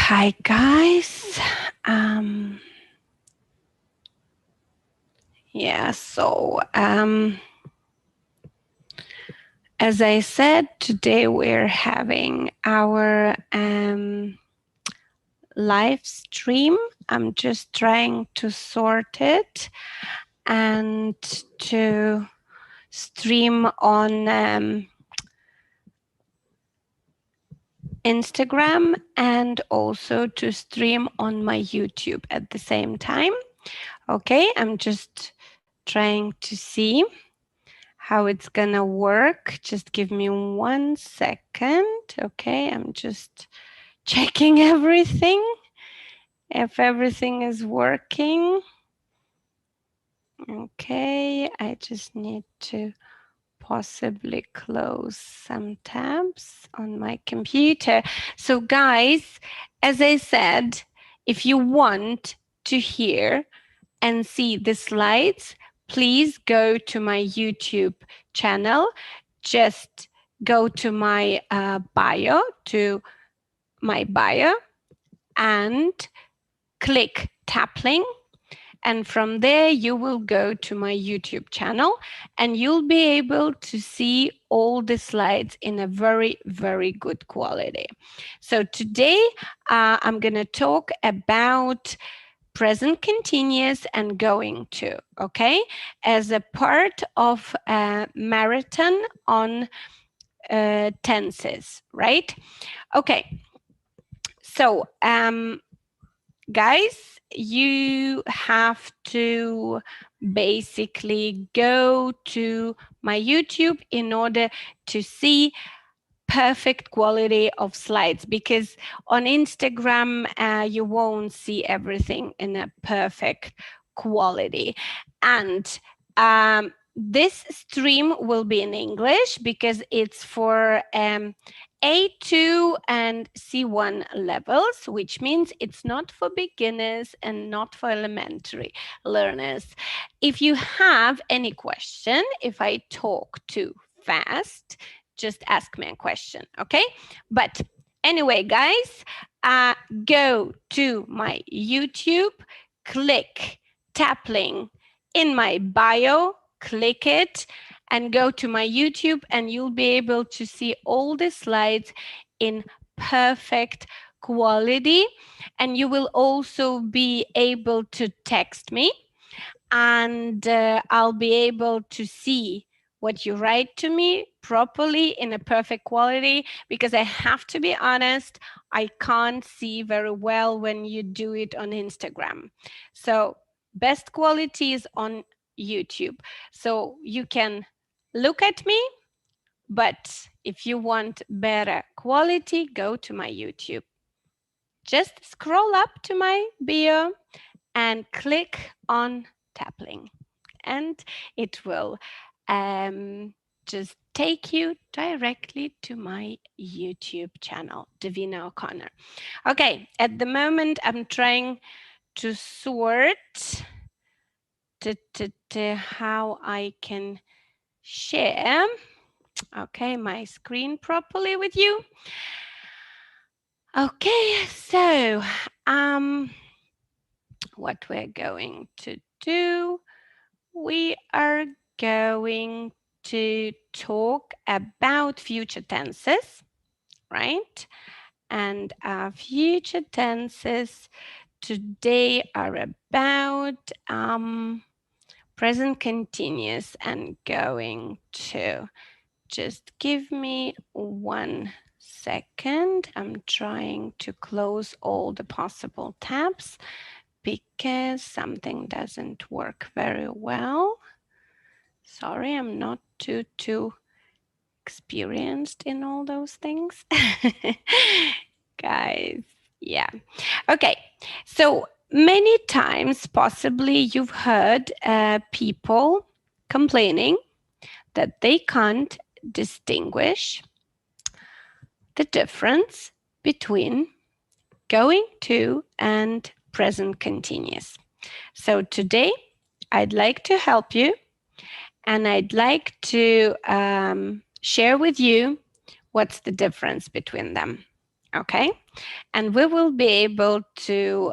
Hi guys. As I said, today we're having our live stream. I'm just trying to sort it and to stream on Instagram and also to stream on my YouTube at the same time. Okay, I'm just trying to see how it's gonna work. Just give me 1 second. Okay, I'm just checking everything, if everything is working. Okay, I just need to possibly close some tabs on my computer. So guys, as I said, if you want to hear and see the slides, please go to my YouTube channel. Just go to my bio, and click tap link. And from there, you will go to my YouTube channel and you'll be able to see all the slides in a very, very good quality. So today, I'm going to talk about present continuous and going to, okay, as a part of a marathon on tenses, right? Okay, so guys, you have to basically go to my YouTube in order to see perfect quality of slides, because on Instagram you won't see everything in a perfect quality. And this stream will be in English because it's for A2 and C1 levels, which means it's not for beginners and not for elementary learners. If you have any question, if I talk too fast, just ask me a question, okay? But anyway, guys, go to my YouTube, click tap link in my bio, click it, and go to my YouTube, and you'll be able to see all the slides in perfect quality. And you will also be able to text me, and I'll be able to see what you write to me properly in a perfect quality, because I have to be honest, I can't see very well when you do it on Instagram. So best quality is on YouTube. So you can look at me, but if you want better quality, go to my YouTube. Just scroll up to my bio and click on tap link, and it will just take you directly to my YouTube channel, Daivina O'Connor. Okay, at the moment I'm trying to sort how I can share, okay, my screen properly with you. Okay, so what we're going to do, we are going to talk about future tenses, right? And our future tenses today are about present continuous and going to. Just give me 1 second. I'm trying to close all the possible tabs because something doesn't work very well. Sorry, I'm not too experienced in all those things. Guys, yeah. Okay, so many times possibly you've heard people complaining that they can't distinguish the difference between going to and present continuous. So today I'd like to help you, and I'd like to share with you what's the difference between them. Okay, and we will be able to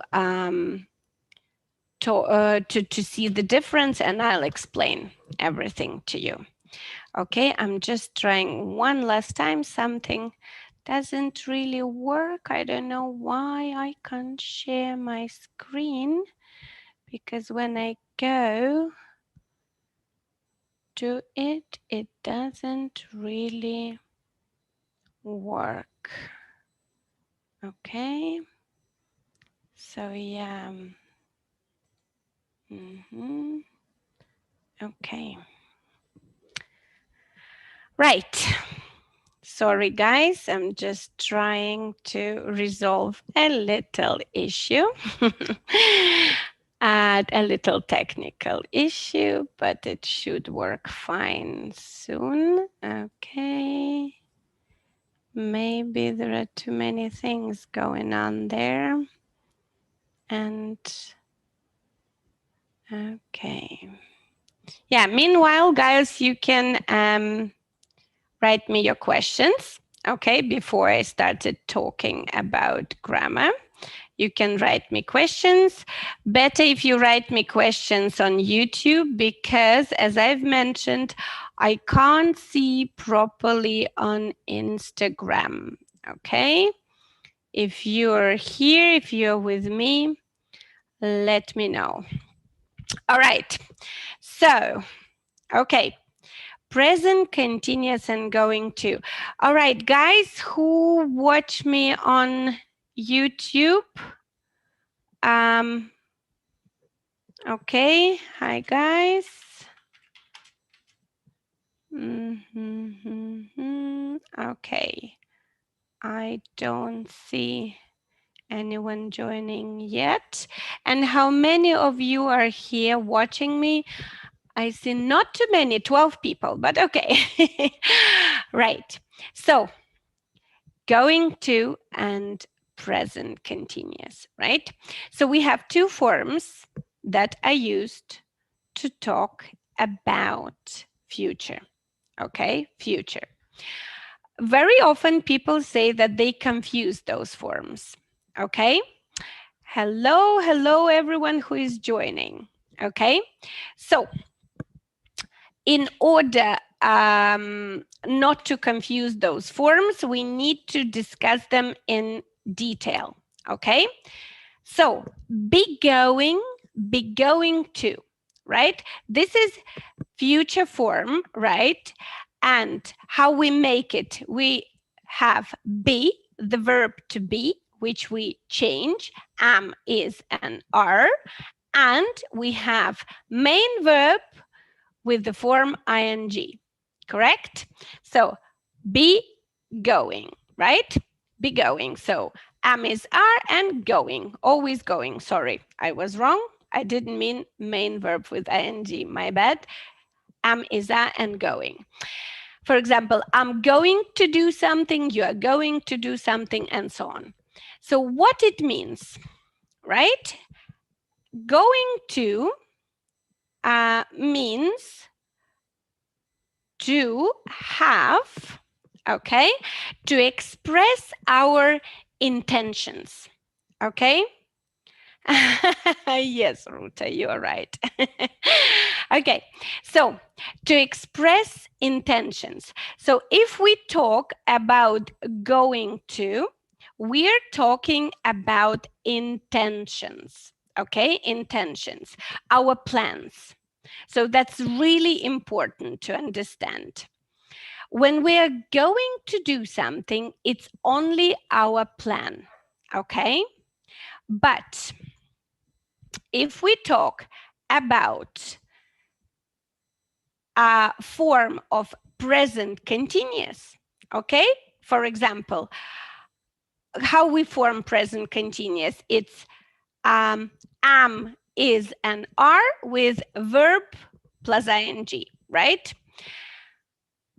see the difference, and I'll explain everything to you. Okay, I'm just trying one last time. Something doesn't really work. I don't know why I can't share my screen, because when I go to it, it doesn't really work. Okay, so yeah. Okay. Right. Sorry, guys. I'm just trying to resolve a little issue. Add a little technical issue, but it should work fine soon. Okay. Maybe there are too many things going on there. And okay. Yeah, meanwhile, guys, you can write me your questions, okay, before I started talking about grammar. You can write me questions. Better if you write me questions on YouTube, because as I've mentioned, I can't see properly on Instagram, okay? If you're here, if you're with me, let me know. All right, so, okay. Present continuous and going to. All right, guys who watch me on YouTube. Okay, hi guys. Okay, I don't see anyone joining yet. And how many of you are here watching me? I see not too many, 12 people, but okay. Right, so going to and present continuous, right? So we have two forms that are used to talk about future, okay? Future. Very often people say that they confuse those forms, okay? Hello, hello everyone who is joining, okay? So in order not to confuse those forms, we need to discuss them in detail, okay? So be going to, right? This is future form, right? And how we make it, we have be, the verb to be, which we change, am, is, and are, and we have main verb with the form ing, correct? So be going, right? Be going. So am, is, are, and going, always going. Sorry, I was wrong. I didn't mean main verb with ing, my bad. Am, is, are, and going. For example, I'm going to do something, you are going to do something, and so on. So what it means, right? Going to means to have, okay, to express our intentions, okay? Yes, Ruta, you are right. Okay, so to express intentions. So if we talk about going to, we're talking about intentions, okay? Intentions, our plans. So that's really important to understand. When we are going to do something, it's only our plan, okay? But if we talk about a form of present continuous, okay? For example, how we form present continuous, it's am, is, and are with verb plus ing, right?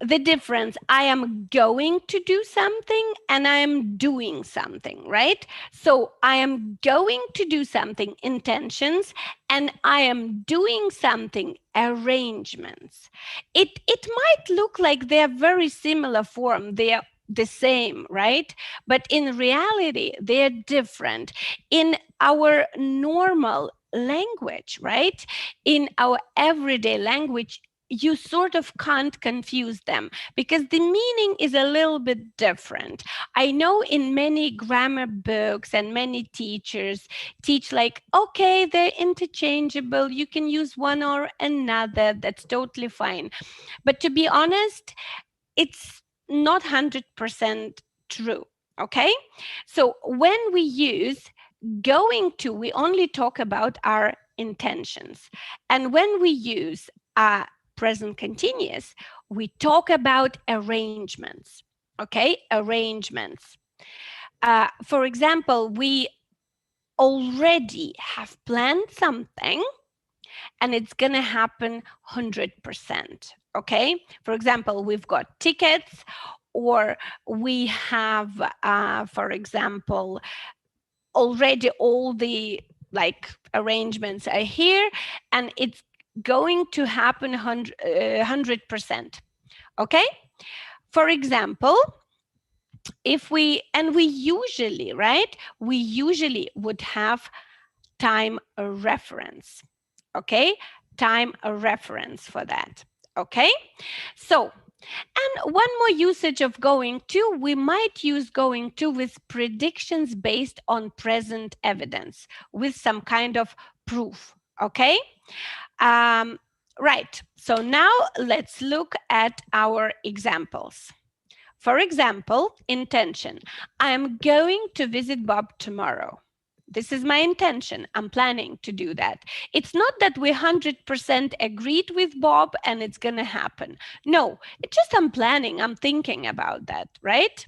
The difference, I am going to do something and I am doing something, right? So I am going to do something, intentions, and I am doing something, arrangements. It might look like they're very similar form. They are the same, right? But in reality, they're different. In our normal language, right? In our everyday language, you sort of can't confuse them because the meaning is a little bit different. I know in many grammar books and many teachers teach like, okay, they're interchangeable. You can use one or another. That's totally fine. But to be honest, it's not 100% true. Okay. So when we use going to, we only talk about our intentions. And when we use present continuous, we talk about arrangements. Okay. Arrangements. For example, we already have planned something and it's going to happen 100%. Okay. For example, we've got tickets, or we have, for example, already all the like arrangements are here and it's going to happen 100%. Okay. For example, if we usually, right, we usually would have time reference. Okay, time reference for that. Okay, so, and one more usage of going to, we might use going to with predictions based on present evidence with some kind of proof. Okay, right. So now let's look at our examples. For example, intention. I'm going to visit Bob tomorrow. This is my intention. I'm planning to do that. It's not that we 100% agreed with Bob and it's going to happen. No, it's just I'm planning, I'm thinking about that, right?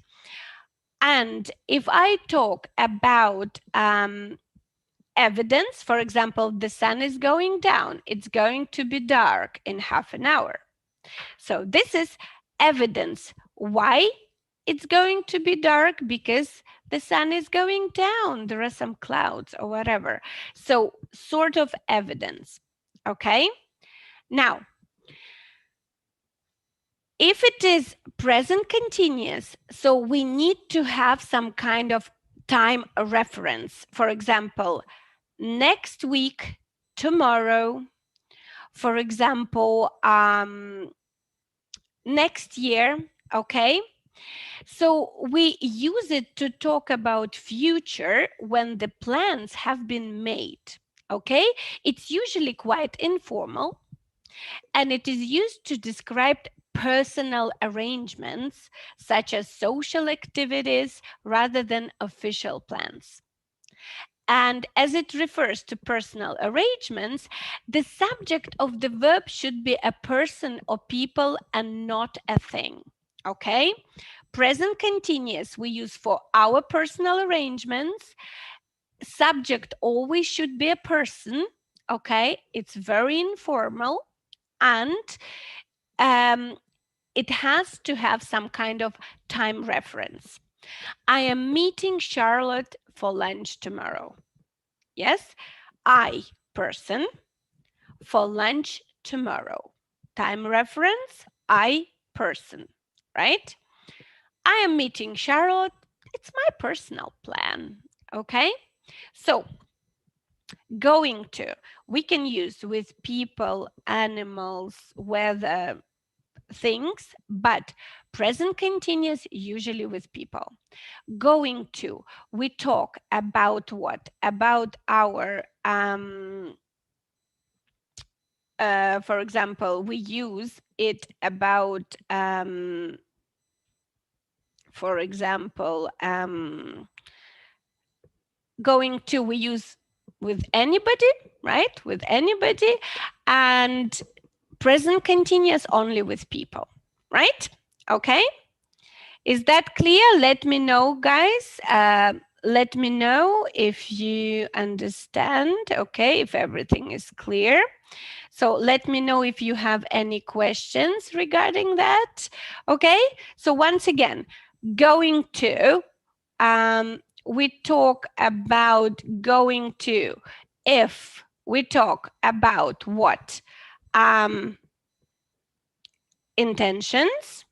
And if I talk about evidence, for example, the sun is going down, it's going to be dark in half an hour. So this is evidence. Why it's going to be dark? Because the sun is going down. There are some clouds or whatever. So sort of evidence. Okay. Now, if it is present continuous, so we need to have some kind of time reference. For example, next week, tomorrow. For example, next year. Okay. So we use it to talk about future when the plans have been made. Okay, it's usually quite informal and it is used to describe personal arrangements such as social activities rather than official plans. And as it refers to personal arrangements, the subject of the verb should be a person or people and not a thing. Okay? Present continuous we use for our personal arrangements. Subject always should be a person. Okay? It's very informal and it has to have some kind of time reference. I am meeting Charlotte for lunch tomorrow. Yes, I, person, for lunch tomorrow. Time reference, I, person, right? I am meeting Charlotte. It's my personal plan, okay? So, going to, we can use with people, animals, weather, things, but present continuous usually with people. Going to, we talk about what? About our, for example, we use it about, for example, going to, we use with anybody, right? With anybody, and present continuous only with people, right? Okay. Is that clear? Let me know, guys. Let me know if you understand, okay, if everything is clear. So let me know if you have any questions regarding that, okay? So once again, going to, we talk about going to if we talk about what? Intentions,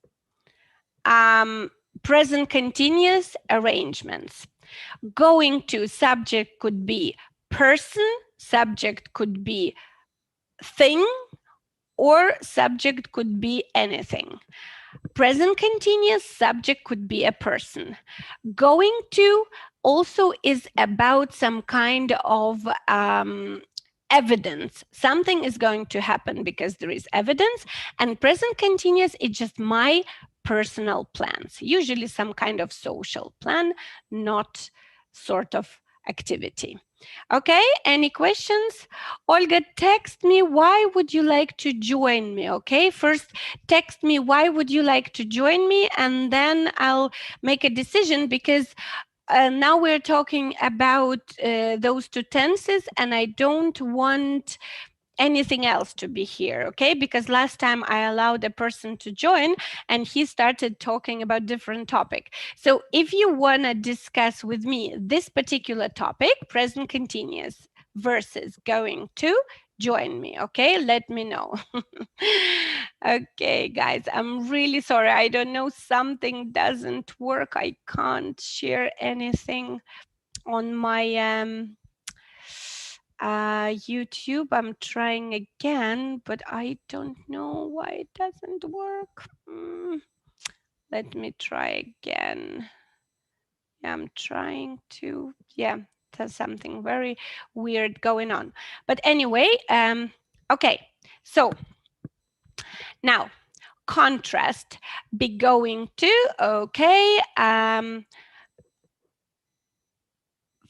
present continuous arrangements. Going to subject could be person, subject could be thing, or subject could be anything. Present continuous subject could be a person. Going to also is about some kind of evidence. Something is going to happen because there is evidence, and present continuous is just my personal plans, usually some kind of social plan, not sort of activity. Okay, any questions? Olga, text me, why would you like to join me? Okay, first text me, why would you like to join me? And then I'll make a decision, because now we're talking about those two tenses, and I don't want anything else to be here, okay? Because last time I allowed a person to join and he started talking about different topic. So if you want to discuss with me this particular topic, present continuous versus going to, join me, okay? Let me know. Okay, guys, I'm really sorry. I don't know, something doesn't work. I can't share anything on my YouTube. I'm trying again, but I don't know why it doesn't work. Let me try again. I'm trying to, there's something very weird going on. But anyway, okay, so now contrast, be going to, okay,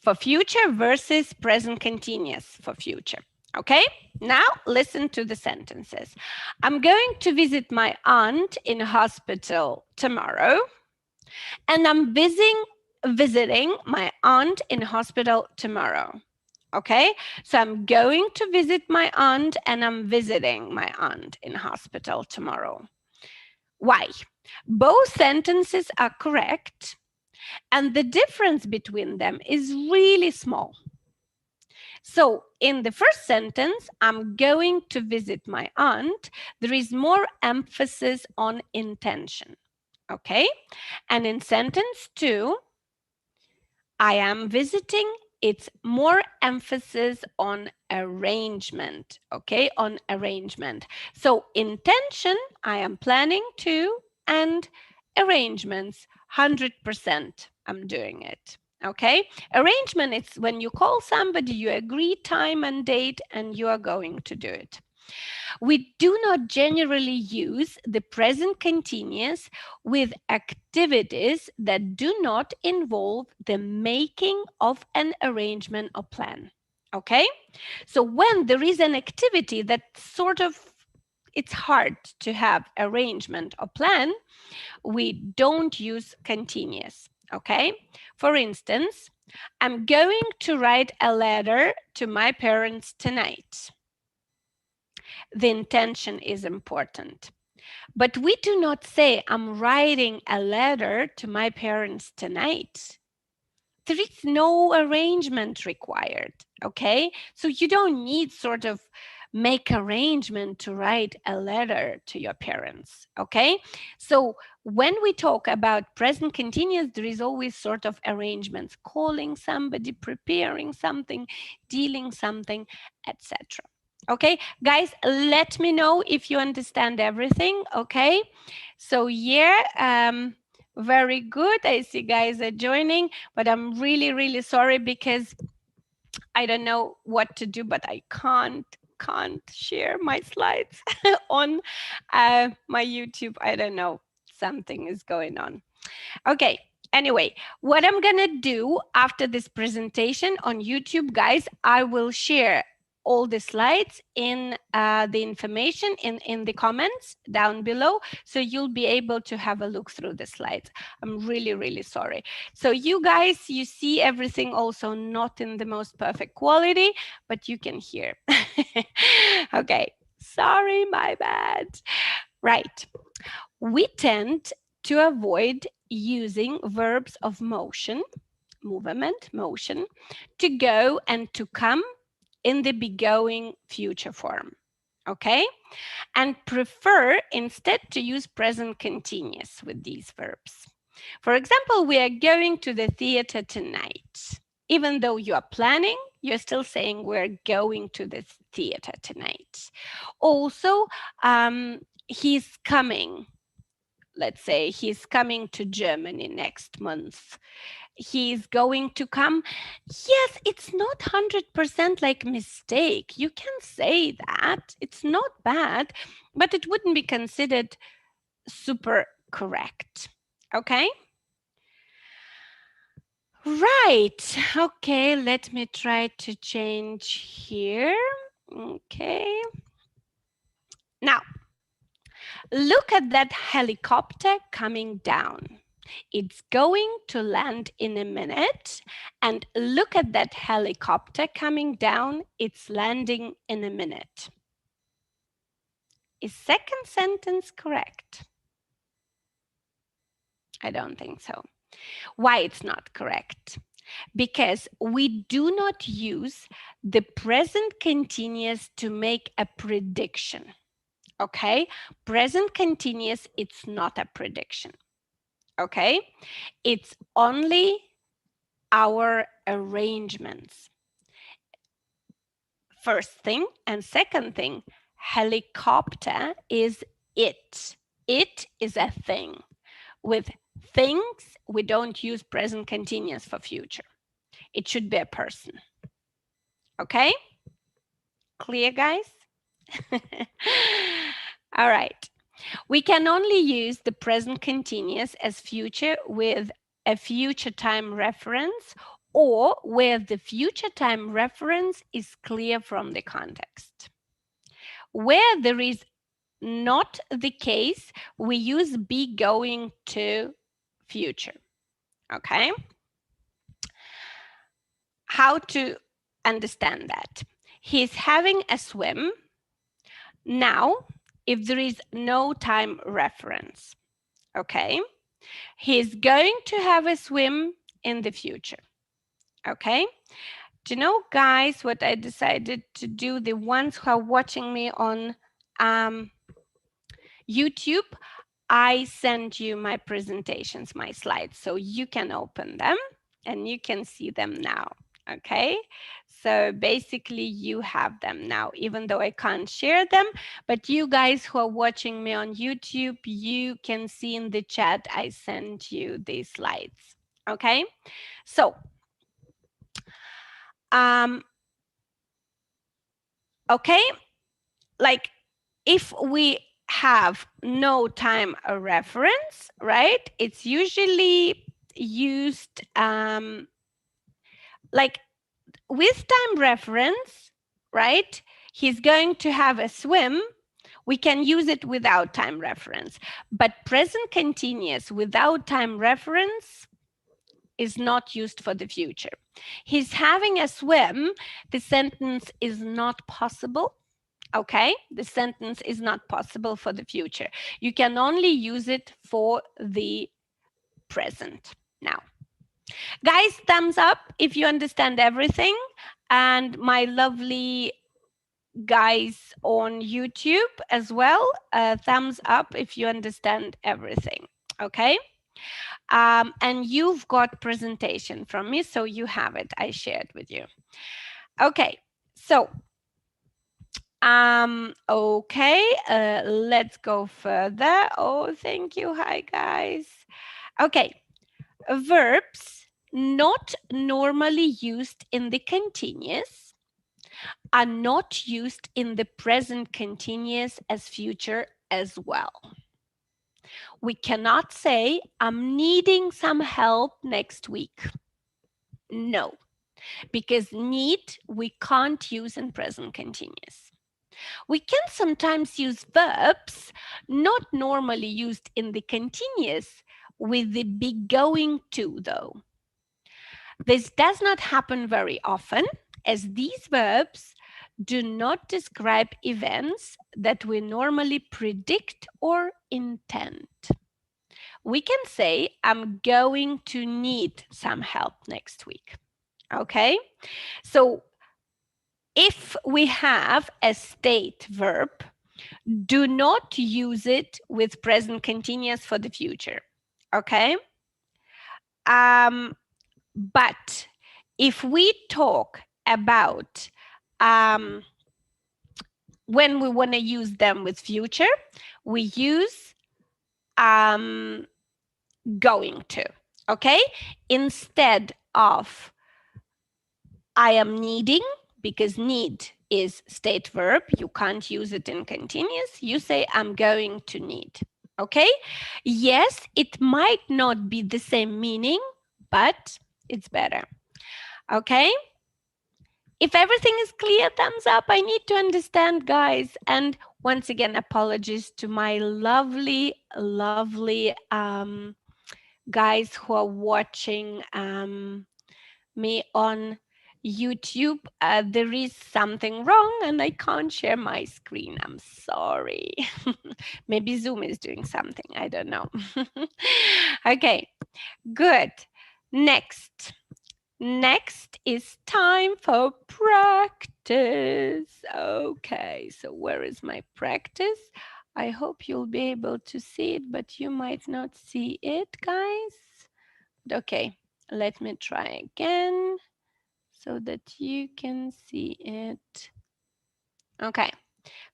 for future versus present continuous for future. Okay, now listen to the sentences. I'm going to visit my aunt in hospital tomorrow, and I'm visiting my aunt in hospital tomorrow. Okay, so I'm going to visit my aunt and I'm visiting my aunt in hospital tomorrow. Why? Both sentences are correct, and the difference between them is really small. So in the first sentence, I'm going to visit my aunt, there is more emphasis on intention, okay? And in sentence 2, I am visiting, it's more emphasis on arrangement, okay? On arrangement. So intention, I am planning to, and arrangements, 100% I'm doing it. Okay, arrangement is when you call somebody, you agree time and date, and you are going to do it. We do not generally use the present continuous with activities that do not involve the making of an arrangement or plan. Okay, so when there is an activity that sort of it's hard to have arrangement or plan, we don't use continuous. Okay, for instance, I'm going to write a letter to my parents tonight. The intention is important, but we do not say I'm writing a letter to my parents tonight. There is no arrangement required. Okay, so you don't need sort of make arrangement to write a letter to your parents. Okay, so when we talk about present continuous, there is always sort of arrangements, calling somebody, preparing something, dealing something, etc. Okay, guys, let me know if you understand everything. Okay, so very good. I see guys are joining, but I'm really, really sorry because I don't know what to do, but I can't share my slides on my YouTube. I don't know, something is going on. Okay, anyway, what I'm gonna do after this presentation on YouTube, guys, I will share all the slides in the information in the comments down below, so you'll be able to have a look through the slides. I'm really, really sorry. So you guys, you see everything also not in the most perfect quality, but you can hear. Okay, sorry, my bad. Right, we tend to avoid using verbs of motion, movement, motion, to go and to come in the begoing future form, okay? And prefer instead to use present continuous with these verbs. For example, we are going to the theater tonight. Even though you are planning, you're still saying we're going to the theater tonight. Also, he's coming. Let's say he's coming to Germany next month. He's going to come. Yes, it's not 100% like mistake. You can say that. It's not bad, but it wouldn't be considered super correct. Okay? Right. Okay, let me try to change here. Okay. Now, look at that helicopter coming down. It's going to land in a minute. And look at that helicopter coming down. It's landing in a minute. Is second sentence correct? I don't think so. Why it's not correct? Because we do not use the present continuous to make a prediction. Okay? Present continuous, it's not a prediction. Okay? It's only our arrangements. First thing, and second thing, helicopter is it. It is a thing. With things, we don't use present continuous for future. It should be a person. Okay? Clear, guys? All right. We can only use the present continuous as future with a future time reference or where the future time reference is clear from the context. Where there is not the case, we use be going to future. Okay? How to understand that? He's having a swim now if there is no time reference. Okay? He's going to have a swim in the future. Okay? Do you know, guys, what I decided to do? The ones who are watching me on YouTube, I send you my presentations, my slides, so you can open them and you can see them now. Okay, so basically you have them now, even though I can't share them, but you guys who are watching me on YouTube, you can see in the chat I sent you these slides. Okay, so okay, like if we have no time reference, right, it's usually used like with time reference, right? He's going to have a swim. We can use it without time reference, but present continuous without time reference is not used for the future. He's having a swim. The sentence is not possible. Okay, the sentence is not possible for the future. You can only use it for the present. Now, guys, thumbs up if you understand everything. And my lovely guys on YouTube as well, thumbs up if you understand everything. Okay. And you've got presentation from me, so you have it. I shared with you. Okay, so okay, let's go further. Oh, thank you. Hi, guys. Okay, verbs not normally used in the continuous are not used in the present continuous as future as well. We cannot say, I'm needing some help next week. No, because need we can't use in present continuous. We can sometimes use verbs not normally used in the continuous with the be going to, though. This does not happen very often, as these verbs do not describe events that we normally predict or intend. We can say, I'm going to need some help next week. Okay, so if we have a state verb, do not use it with present continuous for the future. Okay, But if we talk about when we want to use them with future, we use going to, okay? Instead of I am needing, because need is state verb, you can't use it in continuous, you say I'm going to need, okay? Yes, it might not be the same meaning, but it's better, okay? If everything is clear, thumbs up. I need to understand, guys. And once again, apologies to my lovely, lovely guys who are watching me on YouTube. There is something wrong and I can't share my screen. I'm sorry. Maybe Zoom is doing something. I don't know. Okay, good. Next is time for practice. Okay, so where is my practice? I hope you'll be able to see it, but you might not see it, guys. Okay, let me try again so that you can see it. Okay,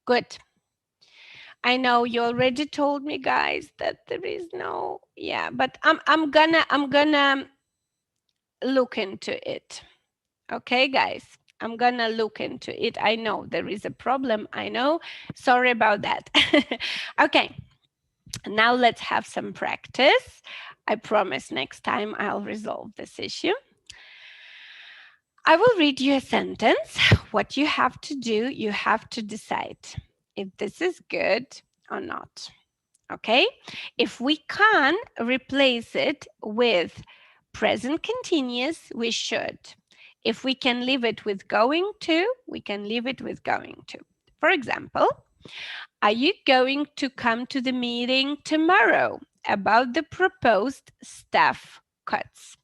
good. I know you already told me, guys, that there is no, yeah, but I'm gonna look into it. Okay, guys, I'm gonna look into it. I know there is a problem. I know. Sorry about that. Okay, now let's have some practice. I promise next time I'll resolve this issue. I will read you a sentence. What you have to do, you have to decide if this is good or not. Okay? If we can replace it with present continuous, we should. If we can leave it with going to, we can leave it with going to. For example, are you going to come to the meeting tomorrow about the proposed staff cuts?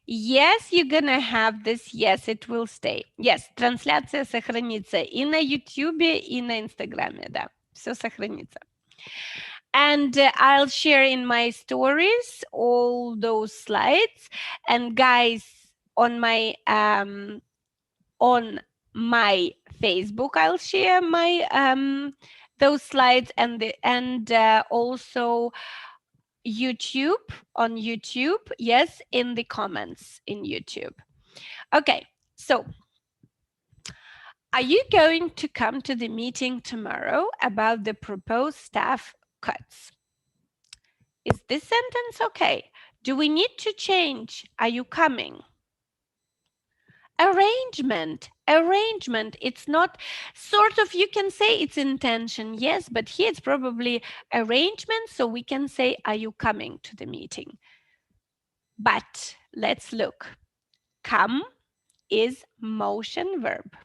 Yes, you're gonna have this. Yes, it will stay. Yes, трансляция сохранится и на YouTube, и на Инстаграме, да. Все сохранится. And I'll share in my stories all those slides. And guys, on my Facebook, I'll share my those slides and also YouTube on YouTube. Yes, in the comments in YouTube. Okay, so are you going to come to the meeting tomorrow about the proposed staff cuts? Is this sentence okay? Do we need to change? Are you coming? Arrangement. It's not sort of, you can say it's intention, yes, but here it's probably arrangement, so we can say, are you coming to the meeting? But let's look. Come is motion verb.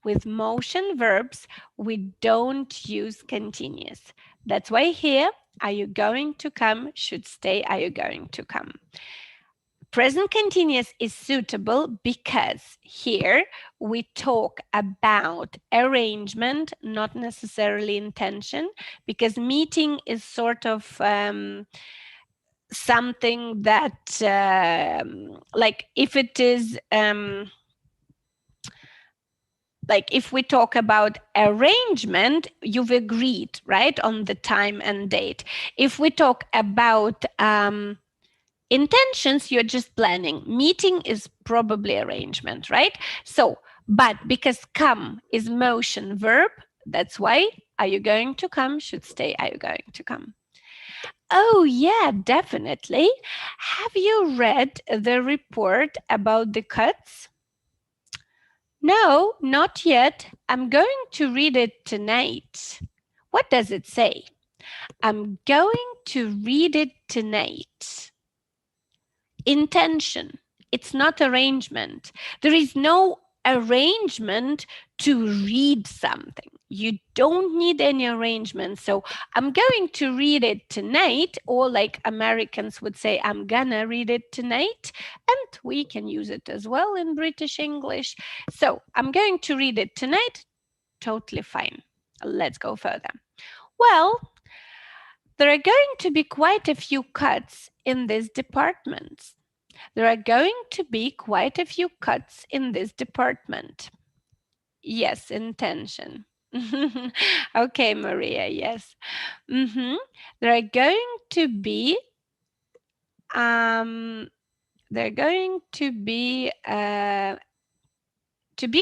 With motion verbs, we don't use continuous. That's why here, are you going to come should stay, are you going to come? Present continuous is suitable because here we talk about arrangement, not necessarily intention, because meeting is sort of something that, like if it is, like if we talk about arrangement, you've agreed, right, on the time and date. If we talk about intentions, you're just planning. Meeting is probably arrangement, right? So, but because come is motion verb, that's why are you going to come should stay, are you going to come? Oh yeah, definitely. Have you read the report about the cuts? No, not yet. I'm going to read it tonight. What does it say? I'm going to read it tonight. Intention. It's not arrangement. There is no arrangement to read something. You don't need any arrangement. So I'm going to read it tonight, or like Americans would say, I'm gonna read it tonight. And we can use it as well in British English. So I'm going to read it tonight. Totally fine. Let's go further. Well, There are going to be quite a few cuts in these departments. There are going to be quite a few cuts in this department. Yes, intention. Okay, Maria, yes. There are going to be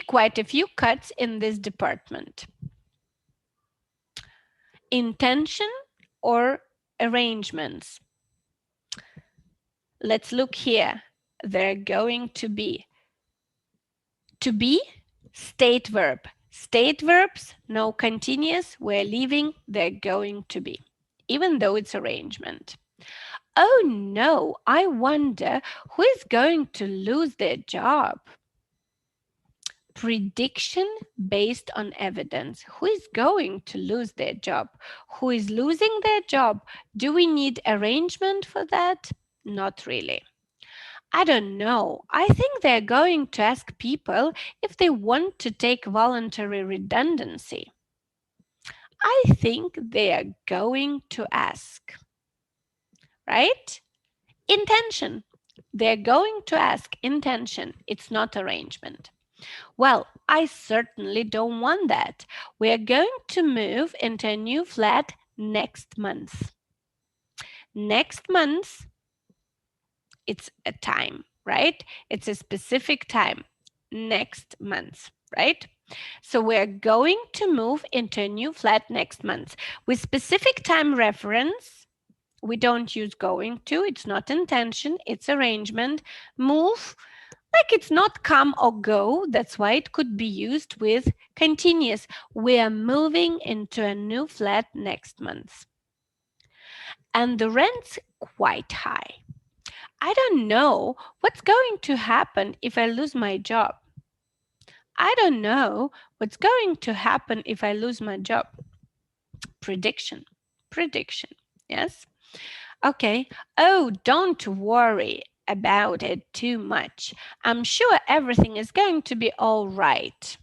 quite a few cuts in this department. Intention or arrangements. Let's look here. They're going to be. To be, state verb. State verbs, no continuous, we're leaving, they're going to be, even though it's arrangement. Oh no, I wonder who is going to lose their job? Prediction based on evidence. Who is going to lose their job? Who is losing their job? Do we need arrangement for that? Not really. I don't know. I think they're going to ask people if they want to take voluntary redundancy. I think they are going to ask. Right? Intention. They're going to ask. Intention. It's not arrangement. Well, I certainly don't want that. We're going to move into a new flat next month. Next month, it's a time, right? It's a specific time. Next month, right? So we're going to move into a new flat next month. With specific time reference, we don't use going to. It's not intention, it's arrangement. Move, like it's not come or go. That's why it could be used with continuous. We are moving into a new flat next month. And the rent's quite high. I don't know what's going to happen if I lose my job. I don't know what's going to happen if I lose my job. Prediction. Prediction. Yes? Okay. Oh, don't worry about it too much. I'm sure everything is going to be all right.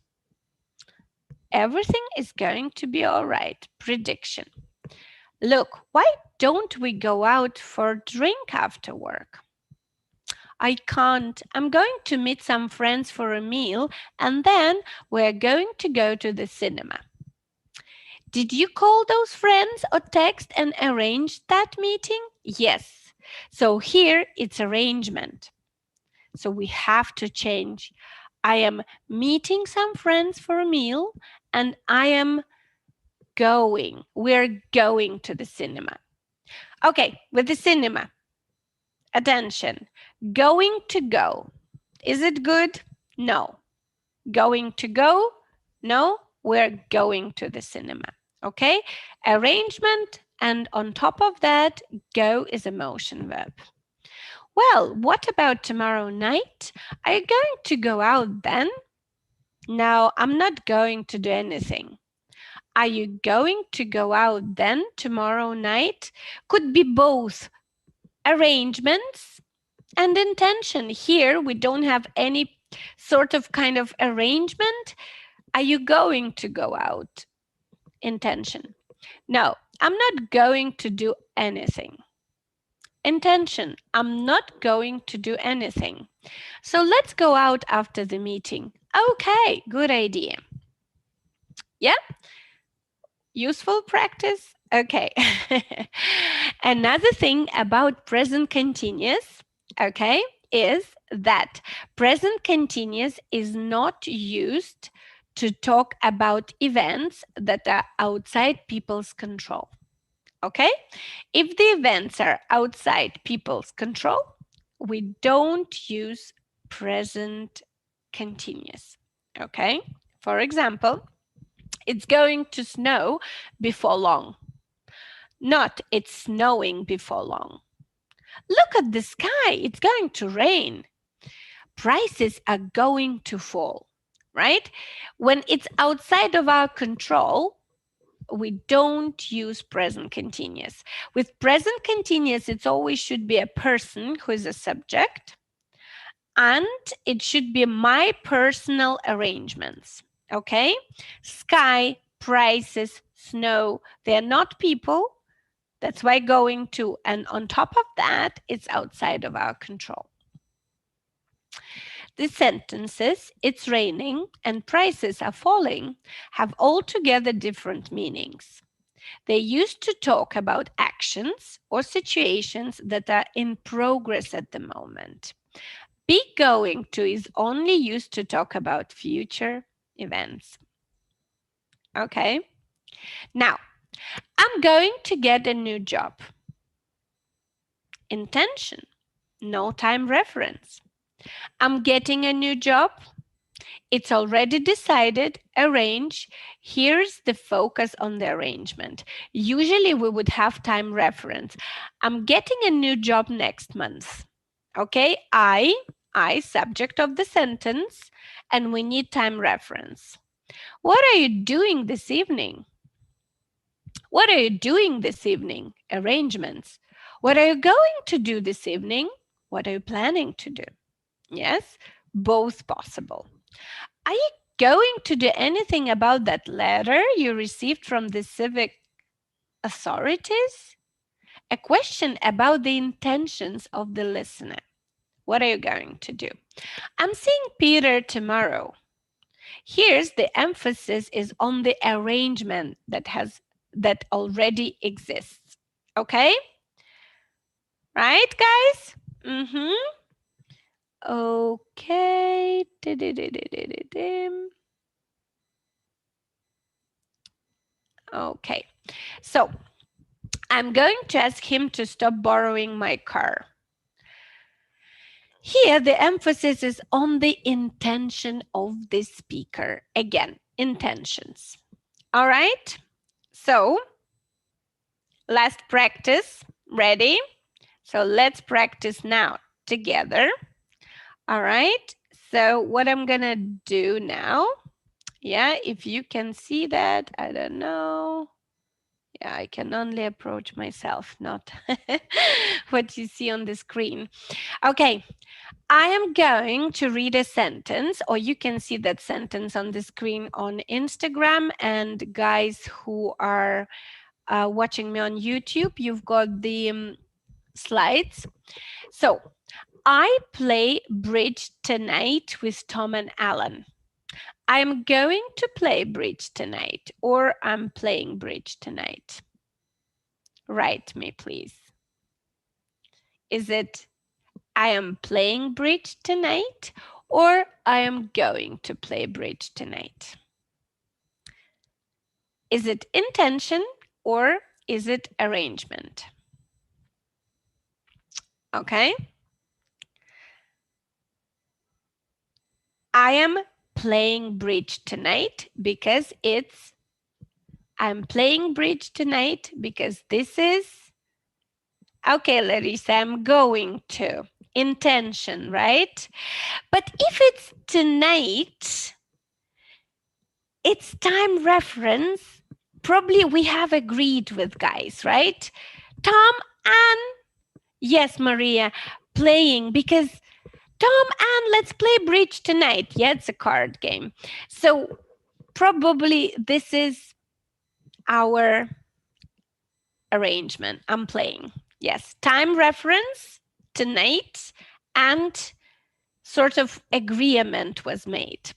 Everything is going to be all right. Prediction. Look, why don't we go out for a drink after work? I can't. I'm going to meet some friends for a meal and then we're going to go to the cinema. Did you call those friends or text and arrange that meeting? Yes. So here it's arrangement. So we have to change. I am meeting some friends for a meal and I am going. We're going to the cinema. Okay, with the cinema. Attention. Going to go. Is it good? No. Going to go? No. We're going to the cinema. Okay? Arrangement, and on top of that, go is a motion verb. Well, what about tomorrow night? Are you going to go out then? No, I'm not going to do anything. Are you going to go out then tomorrow night? Could be both arrangements and intention. Here we don't have any sort of kind of arrangement. Are you going to go out? Intention. No, I'm not going to do anything. Intention. I'm not going to do anything. So let's go out after the meeting. Okay, good idea. Yeah? Useful practice? Okay. Another thing about present continuous, okay, is that present continuous is not used to talk about events that are outside people's control. Okay? If the events are outside people's control, we don't use present continuous. Okay? For example, it's going to snow before long. Not it's snowing before long. Look at the sky, it's going to rain. Prices are going to fall, right? When it's outside of our control, we don't use present continuous. With present continuous, it always should be a person who is a subject, and it should be my personal arrangements. Okay? Sky, prices, snow, they're not people, That's why going to, and on top of that, it's outside of our control. The sentences, it's raining and prices are falling, have altogether different meanings. They used to talk about actions or situations that are in progress at the moment. Be going to is only used to talk about future events. Okay? Now, I'm going to get a new job. Intention, no time reference. I'm getting a new job. It's already decided, arrange. Here's the focus on the arrangement. Usually we would have time reference. I'm getting a new job next month. Okay, I, subject of the sentence, and we need time reference. What are you doing this evening? What are you doing this evening? Arrangements. What are you going to do this evening? What are you planning to do? Yes, both possible. Are you going to do anything about that letter you received from the civic authorities? A question about the intentions of the listener. What are you going to do? I'm seeing Peter tomorrow. Here's the emphasis is on the arrangement that already exists. Okay? Right, guys? Okay. Okay. So, I'm going to ask him to stop borrowing my car. Here, the emphasis is on the intention of the speaker. Again, intentions. All right? So, last practice. Ready? So, let's practice now together. All right? So, what I'm going to do now, yeah, if you can see that, I don't know. Yeah, I can only approach myself, not what you see on the screen. Okay, I am going to read a sentence, or you can see that sentence on the screen on Instagram. And guys who are watching me on YouTube, you've got the slides. So, I play bridge tonight with Tom and Alan. I'm going to play bridge tonight, or I'm playing bridge tonight. Write me, please. Is it I am playing bridge tonight, or I am going to play bridge tonight? Is it intention or is it arrangement? Okay. I am playing bridge tonight because I'm playing bridge tonight because this is, okay, Larissa, I'm going to. Intention, right? But if it's tonight, it's time reference. Probably we have agreed with guys, right? Tom and, yes, Maria, playing because Tom and let's play bridge tonight. Yeah, it's a card game. So probably this is our arrangement. I'm playing. Yes, time reference tonight and sort of agreement was made.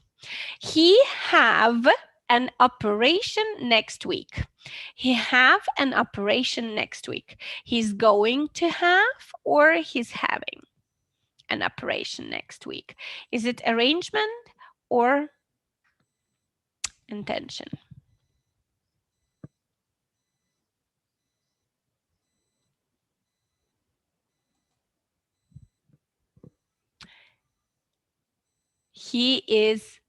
He have an operation next week. He have an operation next week. He's going to have or he's having an operation next week. Is it arrangement or intention? He is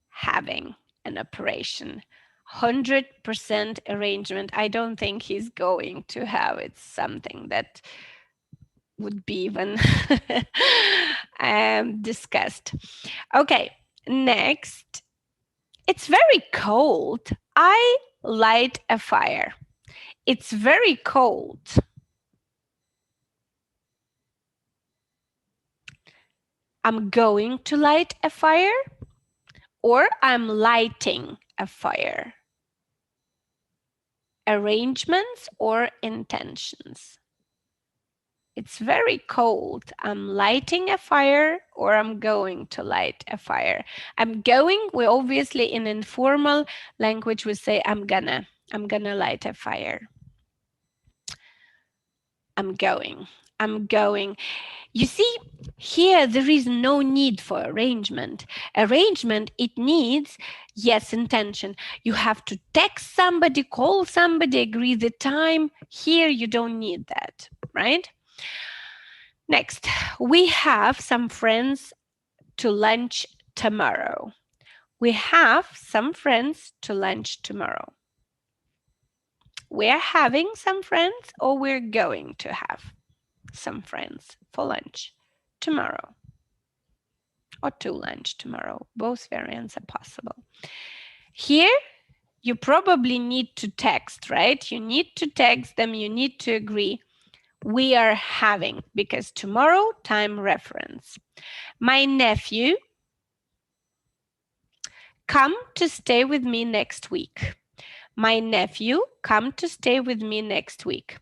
having an operation. 100% arrangement. I don't think he's going to have. It's something that would be even discussed. Okay, next. It's very cold. I light a fire. It's very cold. I'm going to light a fire, or I'm lighting a fire. arrangements or intentions. It's very cold. I'm lighting a fire or I'm going to light a fire. I'm going, we obviously in informal language we say I'm gonna light a fire. I'm going. You see, here there is no need for arrangement. Arrangement, it needs, yes, intention. You have to text somebody, call somebody, agree the time. Here you don't need that, right? Next, we have some friends to lunch tomorrow. We have some friends to lunch tomorrow. We're having some friends or we're going to have some friends for lunch tomorrow or to lunch tomorrow. Both variants are possible. Here, you probably need to text, right? You need to text them, you need to agree. We are having, because tomorrow, time reference. My nephew come to stay with me next week. My nephew come to stay with me next week.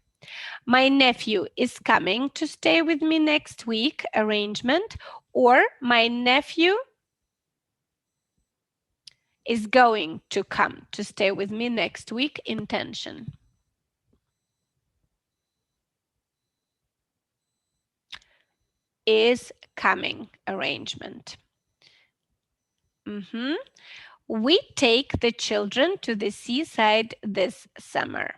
My nephew is coming to stay with me next week, arrangement, or my nephew is going to come to stay with me next week, intention. Is coming, arrangement. We take the children to the seaside this summer.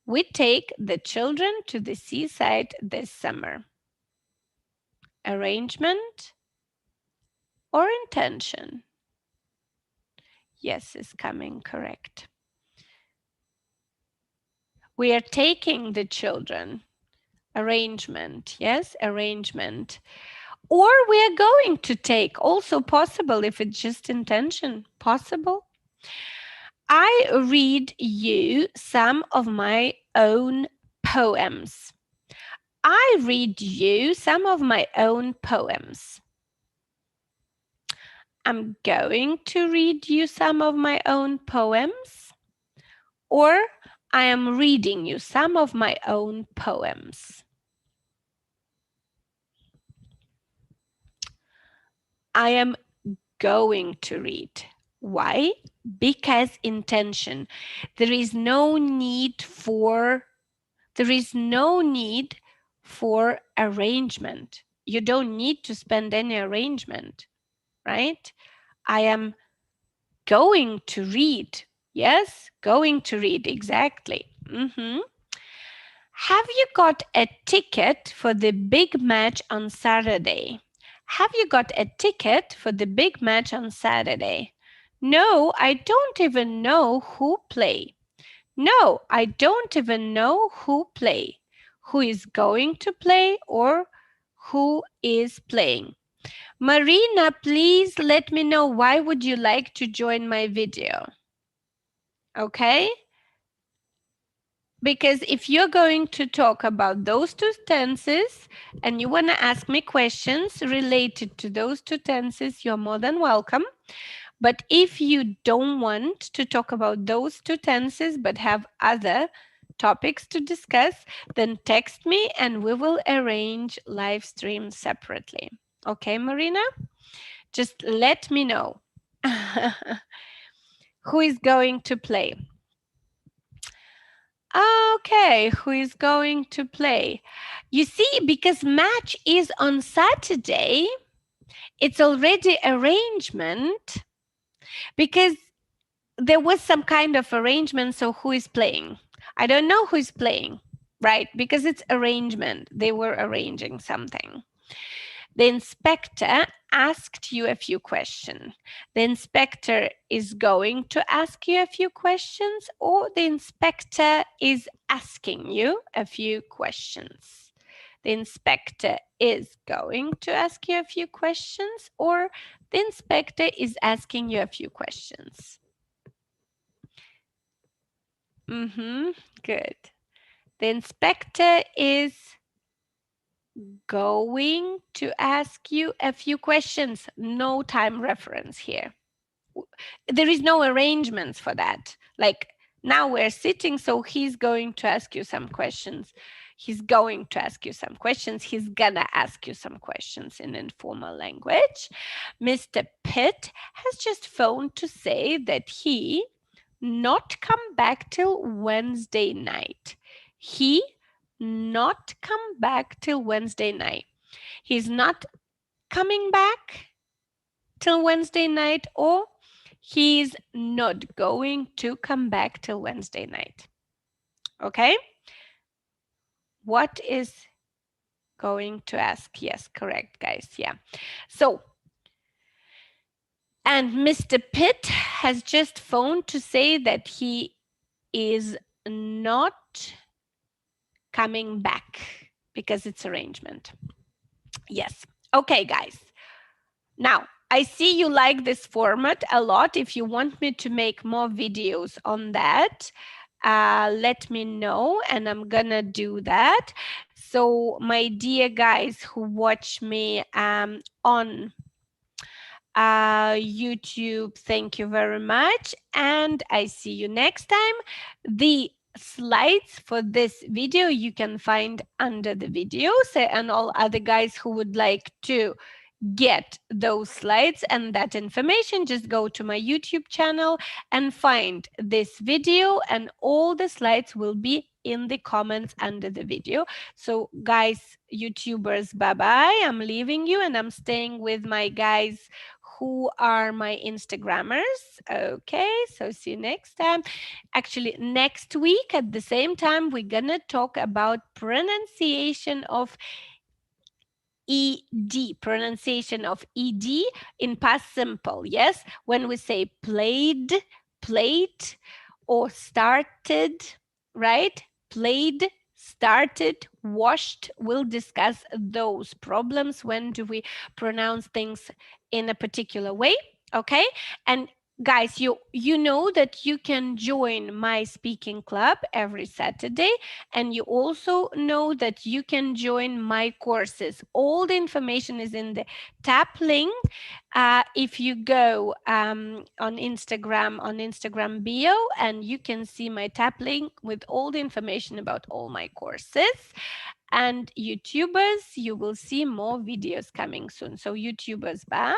We take the children to the seaside this summer. Arrangement or intention? Yes, is coming, correct. We are taking the children. Arrangement, yes, arrangement. Or we are going to take, also possible if it's just intention, possible. I read you some of my own poems. I read you some of my own poems. I'm going to read you some of my own poems. Or I am reading you some of my own poems. I am going to read. Why? Because intention. There is no need for arrangement. You don't need to spend any arrangement, right? I am going to read. Yes, going to read, exactly. Have you got a ticket for the big match on Saturday? Have you got a ticket for the big match on Saturday? No, I don't even know who play. No, I don't even know who play. Who is going to play or who is playing? Marina, please let me know why would you like to join my video? Okay? Because if you're going to talk about those two tenses and you want to ask me questions related to those two tenses, you're more than welcome. But if you don't want to talk about those two tenses but have other topics to discuss, then text me and we will arrange live stream separately. Okay, Marina? Just let me know who is going to play. Okay, who is going to play? You see, because match is on Saturday, it's already arrangement because there was some kind of arrangement. So who is playing? I don't know who is playing, right? Because it's arrangement. They were arranging something. The inspector asked you a few questions. The inspector is going to ask you a few questions, or the inspector is asking you a few questions. The inspector is going to ask you a few questions, or the inspector is asking you a few questions. Good. The inspector is going to ask you a few questions. No time reference here. There is no arrangements for that. Like Now we're sitting, so he's going to ask you some questions. He's going to ask you some questions. He's gonna ask you some questions in informal language. Mr. Pitt has just phoned to say that he not come back till Wednesday night. He not come back till Wednesday night. He's not coming back till Wednesday night, or he's not going to come back till Wednesday night. Okay? What is going to ask? Yes, correct, guys. Yeah. So, and Mr. Pitt has just phoned to say that he is not coming back because it's arrangement. Yes. Okay, guys. Now, I see you like this format a lot. If you want me to make more videos on that, let me know and I'm gonna do that. So my dear guys who watch me on YouTube, thank you very much, and I see you next time. The slides for this video you can find under the videos, and all other guys who would like to get those slides and that information, just go to my YouTube channel and find this video, and all the slides will be in the comments under the video. So guys, YouTubers, bye bye. I'm leaving you and I'm staying with my guys who are my Instagrammers. Okay, so see you next time. Actually, next week at the same time, we're gonna talk about pronunciation of ED, pronunciation of ED in past simple. Yes, when we say played, played, or started, right? Played, started, washed. We'll discuss those problems. When do we pronounce things in a particular way? Okay, and guys, you know that you can join my speaking club every Saturday, and you also know that you can join my courses. All the information is in the tap link. If you go on Instagram bio, and you can see my tap link with all the information about all my courses. And YouTubers, you will see more videos coming soon. So YouTubers, bye.